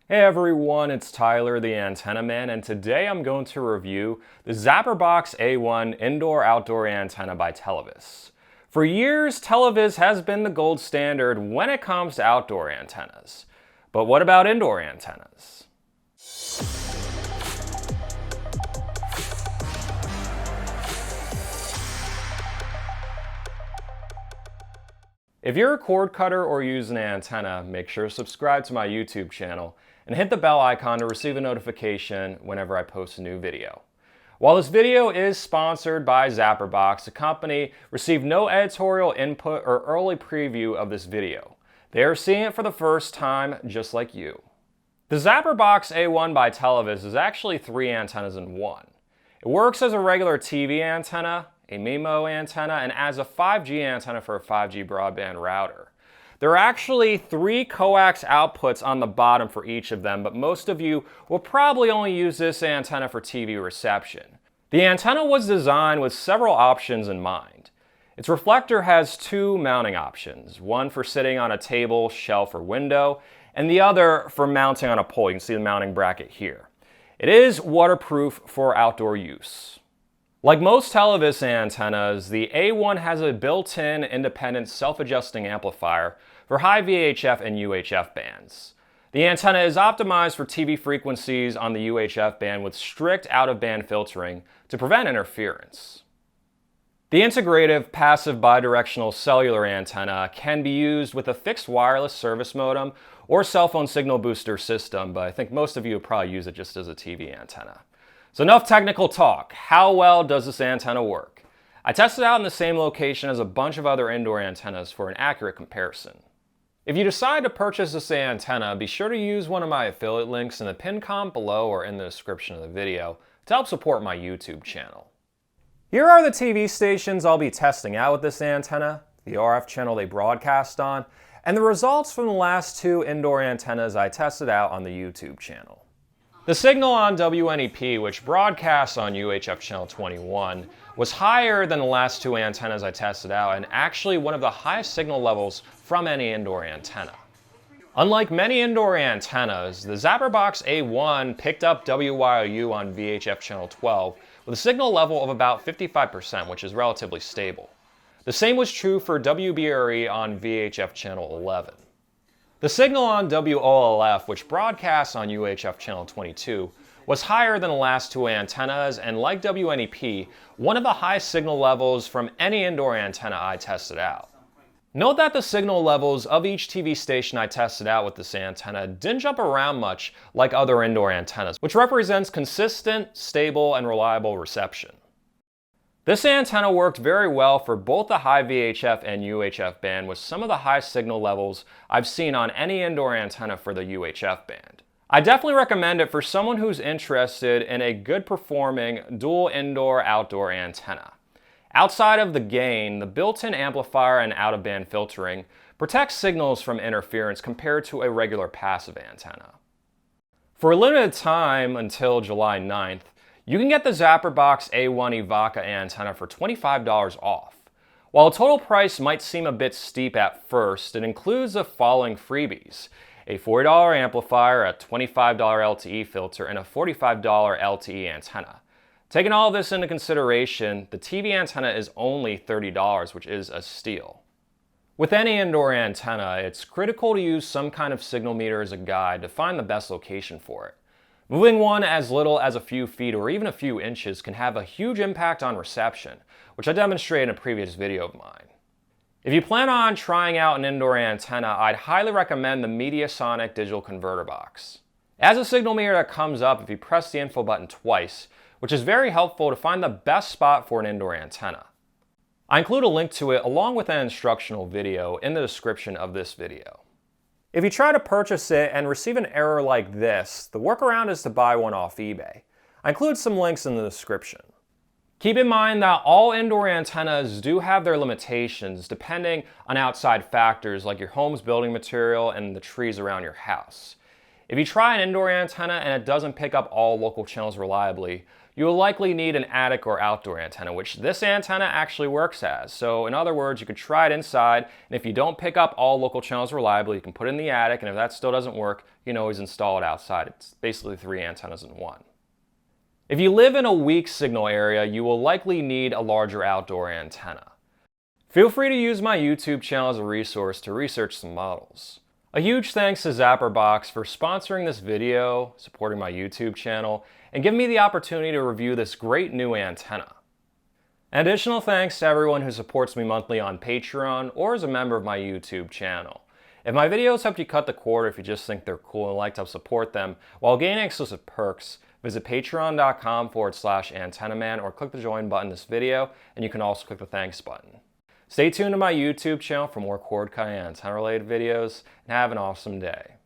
Hey everyone, it's Tyler the Antenna Man, and today I'm going to review the Zapperbox A1 Indoor-Outdoor Antenna by Televes. For years, Televes has been the gold standard when it comes to outdoor antennas. But what about indoor antennas? If you're a cord cutter or use an antenna, make sure to subscribe to my YouTube channel and hit the bell icon to receive a notification whenever I post a new video. While this video is sponsored by Zapperbox, the company received no editorial input or early preview of this video. They are seeing it for the first time, just like you. The Zapperbox A1 by Televes is actually 3 antennas in one. It works as a regular TV antenna, a MIMO antenna, and as a 5G antenna for a 5G broadband router. There are actually 3 coax outputs on the bottom for each of them, but most of you will probably only use this antenna for TV reception. The antenna was designed with several options in mind. Its reflector has 2 mounting options, one for sitting on a table, shelf, or window, and the other for mounting on a pole. You can see the mounting bracket here. It is waterproof for outdoor use. Like most Televes antennas, the A1 has a built-in independent self-adjusting amplifier for high VHF and UHF bands. The antenna is optimized for TV frequencies on the UHF band with strict out-of-band filtering to prevent interference. The integrative passive bidirectional cellular antenna can be used with a fixed wireless service modem or cell phone signal booster system, but I think most of you would probably use it just as a TV antenna. So enough technical talk. How well does this antenna work? I tested it out in the same location as a bunch of other indoor antennas for an accurate comparison. If you decide to purchase this antenna, be sure to use one of my affiliate links in the pinned comment below or in the description of the video to help support my YouTube channel. Here are the TV stations I'll be testing out with this antenna, the RF channel they broadcast on, and the results from the last 2 indoor antennas I tested out on the YouTube channel. The signal on WNEP, which broadcasts on UHF channel 21, was higher than the last 2 antennas I tested out and actually one of the highest signal levels from any indoor antenna. Unlike many indoor antennas, the Zapperbox A1 picked up WYOU on VHF channel 12 with a signal level of about 55%, which is relatively stable. The same was true for WBRE on VHF channel 11. The signal on WOLF, which broadcasts on UHF channel 22, was higher than the last 2 antennas, and like WNEP, one of the highest signal levels from any indoor antenna I tested out. Note that the signal levels of each TV station I tested out with this antenna didn't jump around much like other indoor antennas, which represents consistent, stable, and reliable reception. This antenna worked very well for both the high VHF and UHF band with some of the highest signal levels I've seen on any indoor antenna for the UHF band. I definitely recommend it for someone who's interested in a good performing dual indoor-outdoor antenna. Outside of the gain, the built-in amplifier and out-of-band filtering protects signals from interference compared to a regular passive antenna. For a limited time until July 9th, you can get the Zapperbox A1 Evoca antenna for $25 off. While the total price might seem a bit steep at first, it includes the following freebies: a $40 amplifier, a $25 LTE filter, and a $45 LTE antenna. Taking all of this into consideration, the TV antenna is only $30, which is a steal. With any indoor antenna, it's critical to use some kind of signal meter as a guide to find the best location for it. Moving one as little as a few feet or even a few inches can have a huge impact on reception, which I demonstrated in a previous video of mine. If you plan on trying out an indoor antenna, I'd highly recommend the Mediasonic digital converter box. It has a signal meter that comes up if you press the info button twice, which is very helpful to find the best spot for an indoor antenna. I include a link to it along with an instructional video in the description of this video. If you try to purchase it and receive an error like this, the workaround is to buy one off eBay. I include some links in the description. Keep in mind that all indoor antennas do have their limitations depending on outside factors like your home's building material and the trees around your house. If you try an indoor antenna and it doesn't pick up all local channels reliably, you will likely need an attic or outdoor antenna, which this antenna actually works as. So in other words, you could try it inside, and if you don't pick up all local channels reliably, you can put it in the attic, and if that still doesn't work, you can always install it outside. It's basically 3 antennas in one. If you live in a weak signal area, you will likely need a larger outdoor antenna. Feel free to use my YouTube channel as a resource to research some models. A huge thanks to Zapperbox for sponsoring this video, supporting my YouTube channel, and giving me the opportunity to review this great new antenna. An additional thanks to everyone who supports me monthly on Patreon or as a member of my YouTube channel. If my videos helped you cut the cord, or if you just think they're cool and like to help support them while gaining exclusive perks, visit patreon.com/antennaman or click the join button in this video, and you can also click the thanks button. Stay tuned to my YouTube channel for more cord cutting and antenna related videos, and have an awesome day.